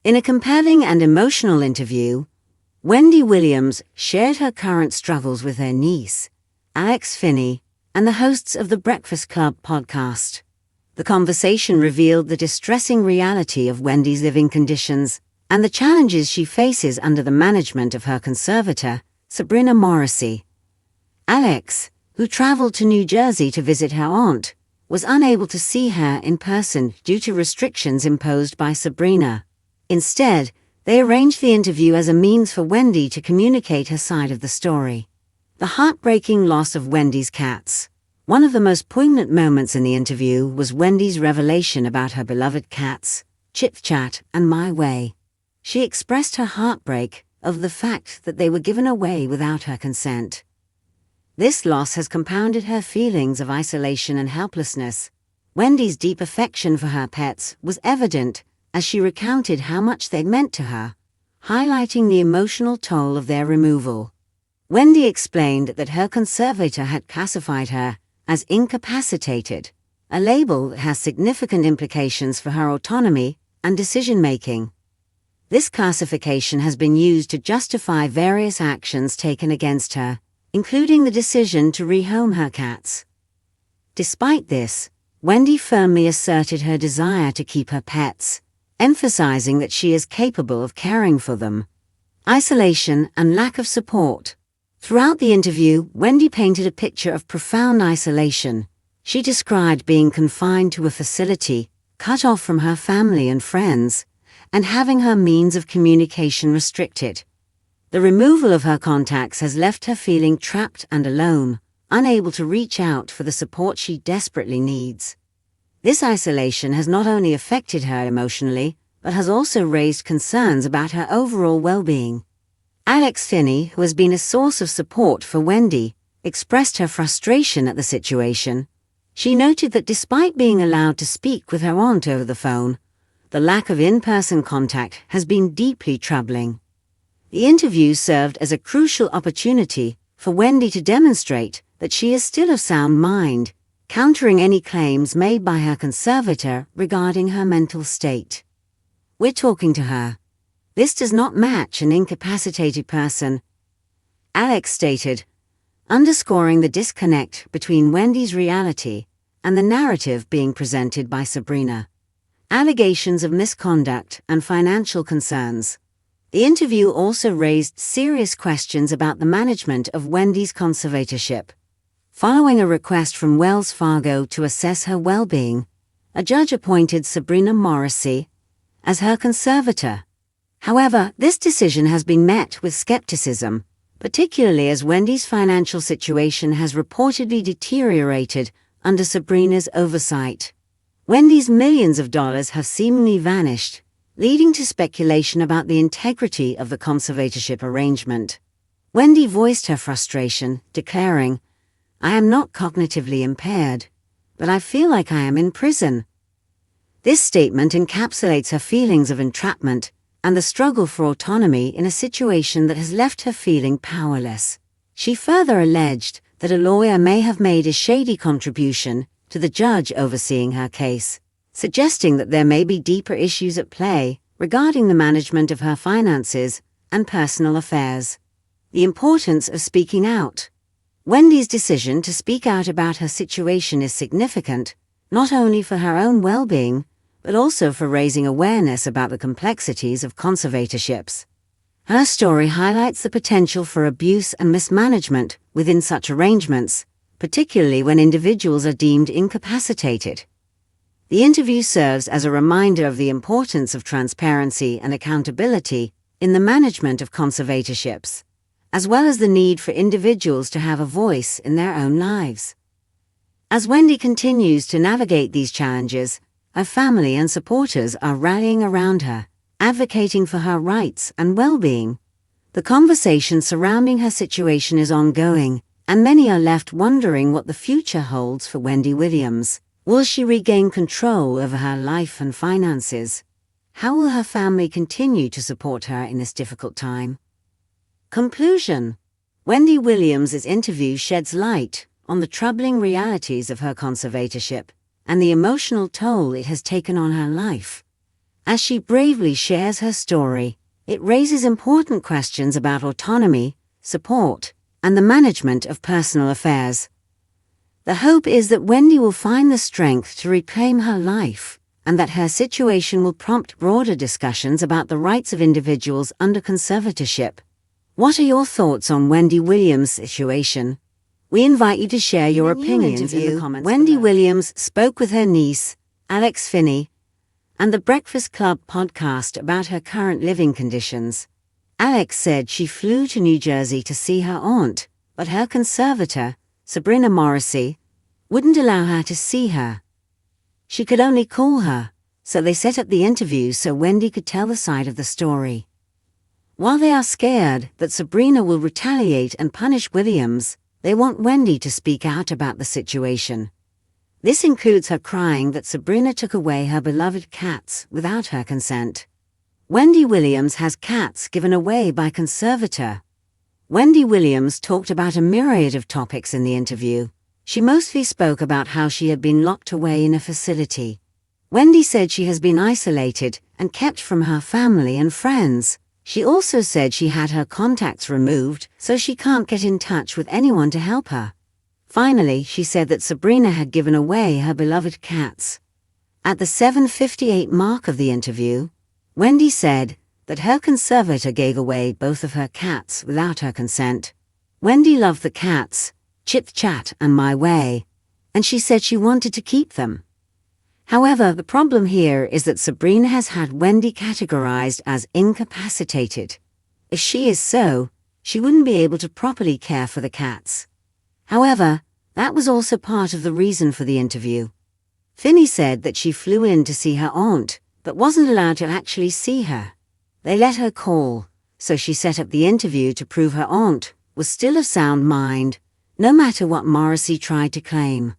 In a compelling and emotional interview, Wendy Williams shared her current struggles with her niece, Alex Finney, and the hosts of the Breakfast Club podcast. The conversation revealed the distressing reality of Wendy's living conditions and the challenges she faces under the management of her conservator, Sabrina Morrissey. Alex, who traveled to New Jersey to visit her aunt, was unable to see her in person due to restrictions imposed by Sabrina. Instead, they arranged the interview as a means for Wendy to communicate her side of the story. The heartbreaking loss of Wendy's cats. One of the most poignant moments in the interview was Wendy's revelation about her beloved cats, Chit Chat and My Way. She expressed her heartbreak over the fact that they were given away without her consent. This loss has compounded her feelings of isolation and helplessness. Wendy's deep affection for her pets was evident as she recounted how much they meant to her, highlighting the emotional toll of their removal. Wendy explained that her conservator had classified her as incapacitated, a label that has significant implications for her autonomy and decision-making. This classification has been used to justify various actions taken against her, including the decision to rehome her cats. Despite this, Wendy firmly asserted her desire to keep her pets, emphasizing that she is capable of caring for them. Isolation and lack of support. Throughout the interview, Wendy painted a picture of profound isolation. She described being confined to a facility, cut off from her family and friends, and having her means of communication restricted. The removal of her contacts has left her feeling trapped and alone, unable to reach out for the support she desperately needs. This isolation has not only affected her emotionally, but has also raised concerns about her overall well-being. Alex Finney, who has been a source of support for Wendy, expressed her frustration at the situation. She noted that despite being allowed to speak with her aunt over the phone, the lack of in-person contact has been deeply troubling. The interview served as a crucial opportunity for Wendy to demonstrate that she is still of sound mind, countering any claims made by her conservator regarding her mental state. "We're talking to her. This does not match an incapacitated person," Alex stated, underscoring the disconnect between Wendy's reality and the narrative being presented by Sabrina. Allegations of misconduct and financial concerns. The interview also raised serious questions about the management of Wendy's conservatorship. Following a request from Wells Fargo to assess her well-being, a judge appointed Sabrina Morrissey as her conservator. However, this decision has been met with skepticism, particularly as Wendy's financial situation has reportedly deteriorated under Sabrina's oversight. Wendy's millions of dollars have seemingly vanished, leading to speculation about the integrity of the conservatorship arrangement. Wendy voiced her frustration, declaring, "I am not cognitively impaired, but I feel like I am in prison." This statement encapsulates her feelings of entrapment and the struggle for autonomy in a situation that has left her feeling powerless. She further alleged that a lawyer may have made a shady contribution to the judge overseeing her case, suggesting that there may be deeper issues at play regarding the management of her finances and personal affairs. The importance of speaking out. Wendy's decision to speak out about her situation is significant, not only for her own well-being, but also for raising awareness about the complexities of conservatorships. Her story highlights the potential for abuse and mismanagement within such arrangements, particularly when individuals are deemed incapacitated. The interview serves as a reminder of the importance of transparency and accountability in the management of conservatorships, as well as the need for individuals to have a voice in their own lives. As Wendy continues to navigate these challenges, her family and supporters are rallying around her, advocating for her rights and well-being. The conversation surrounding her situation is ongoing, and many are left wondering what the future holds for Wendy Williams. Will she regain control over her life and finances? How will her family continue to support her in this difficult time? Conclusion. Wendy Williams' interview sheds light on the troubling realities of her conservatorship and the emotional toll it has taken on her life. As she bravely shares her story, it raises important questions about autonomy, support, and the management of personal affairs. The hope is that Wendy will find the strength to reclaim her life, and that her situation will prompt broader discussions about the rights of individuals under conservatorship. What are your thoughts on Wendy Williams' situation? We invite you to share your opinions in the comments below. Wendy Williams spoke with her niece, Alex Finney, and the Breakfast Club podcast about her current living conditions. Alex said she flew to New Jersey to see her aunt, but her conservator, Sabrina Morrissey, wouldn't allow her to see her. She could only call her, so they set up the interview so Wendy could tell the side of the story. While they are scared that Sabrina will retaliate and punish Williams, they want Wendy to speak out about the situation. This includes her crying that Sabrina took away her beloved cats without her consent. Wendy Williams has cats given away by conservator. Wendy Williams talked about a myriad of topics in the interview. She mostly spoke about how she had been locked away in a facility. Wendy said she has been isolated and kept from her family and friends. She also said she had her contacts removed, so she can't get in touch with anyone to help her. Finally, she said that Sabrina had given away her beloved cats. At the 7:58 mark of the interview, Wendy said that her conservator gave away both of her cats without her consent. Wendy loved the cats, Chit Chat and My Way, and she said she wanted to keep them. However, the problem here is that Sabrina has had Wendy categorized as incapacitated. If she is so, she wouldn't be able to properly care for the cats. However, that was also part of the reason for the interview. Finney said that she flew in to see her aunt, but wasn't allowed to actually see her. They let her call, so she set up the interview to prove her aunt was still of sound mind, no matter what Morrissey tried to claim.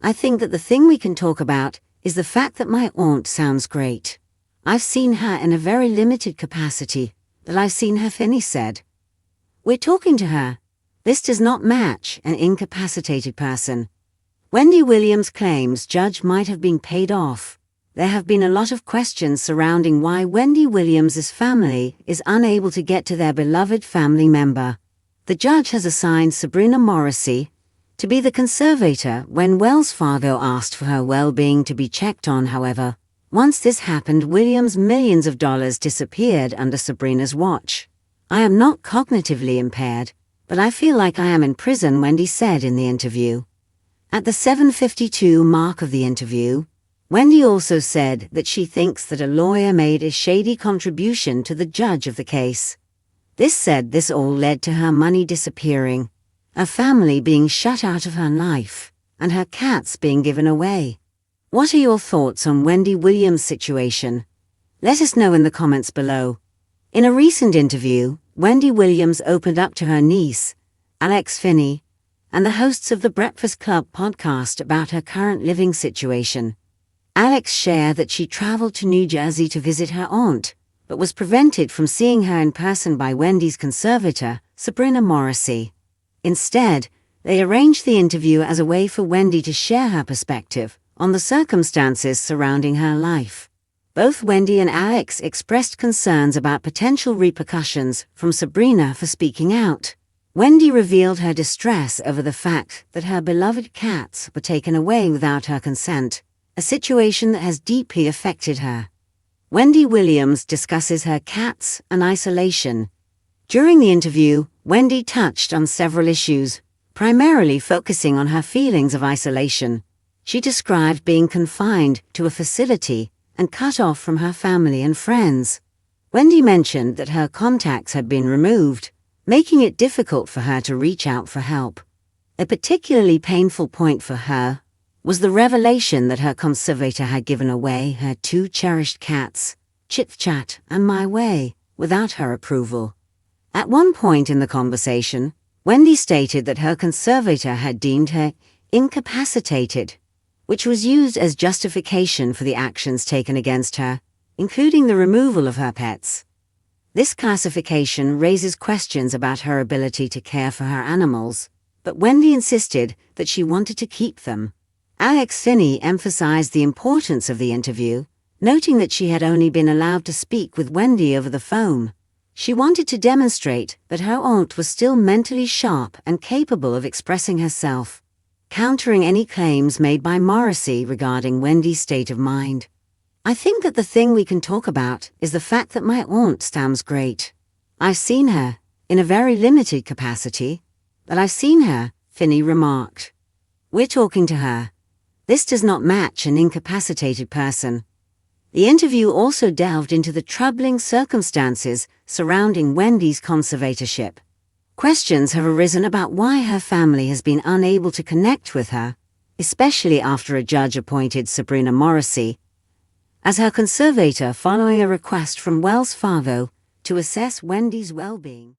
I think that the thing we can talk about is the fact that my aunt sounds great. I've seen her in a very limited capacity, but I've seen her, Finney said. We're talking to her. This does not match an incapacitated person. Wendy Williams claims Judge might have been paid off. There have been a lot of questions surrounding why Wendy Williams' family is unable to get to their beloved family member. The judge has assigned Sabrina Morrissey to be the conservator when Wells Fargo asked for her well-being to be checked on. However, once this happened, Williams' millions of dollars disappeared under Sabrina's watch. I am not cognitively impaired, but I feel like I am in prison, Wendy said in the interview. At the 7:52 mark of the interview, Wendy also said that she thinks that a lawyer made a shady contribution to the judge of the case. This all led to her money disappearing, her family being shut out of her life, and her cats being given away. What are your thoughts on Wendy Williams' situation? Let us know in the comments below. In a recent interview, Wendy Williams opened up to her niece, Alex Finney, and the hosts of the Breakfast Club podcast about her current living situation. Alex shared that she traveled to New Jersey to visit her aunt, but was prevented from seeing her in person by Wendy's conservator, Sabrina Morrissey. Instead, they arranged the interview as a way for Wendy to share her perspective on the circumstances surrounding her life. Both Wendy and Alex expressed concerns about potential repercussions from Sabrina for speaking out. Wendy revealed her distress over the fact that her beloved cats were taken away without her consent, a situation that has deeply affected her. Wendy Williams discusses her cats and isolation. During the interview, Wendy touched on several issues, primarily focusing on her feelings of isolation. She described being confined to a facility and cut off from her family and friends. Wendy mentioned that her contacts had been removed, making it difficult for her to reach out for help. A particularly painful point for her was the revelation that her conservator had given away her two cherished cats, Chit Chat and My Way, without her approval. At one point in the conversation, Wendy stated that her conservator had deemed her incapacitated, which was used as justification for the actions taken against her, including the removal of her pets. This classification raises questions about her ability to care for her animals, but Wendy insisted that she wanted to keep them. Alex Finney emphasized the importance of the interview Noting that she had only been allowed to speak with Wendy over the phone, she wanted to demonstrate that her aunt was still mentally sharp and capable of expressing herself, countering any claims made by Morrissey regarding Wendy's state of mind. "I think that the thing we can talk about is the fact that my aunt sounds great. I've seen her, in a very limited capacity, but I've seen her," Finney remarked. "We're talking to her. This does not match an incapacitated person." The interview also delved into the troubling circumstances surrounding Wendy's conservatorship. Questions have arisen about why her family has been unable to connect with her, especially after a judge appointed Sabrina Morrissey as her conservator following a request from Wells Fargo to assess Wendy's well-being.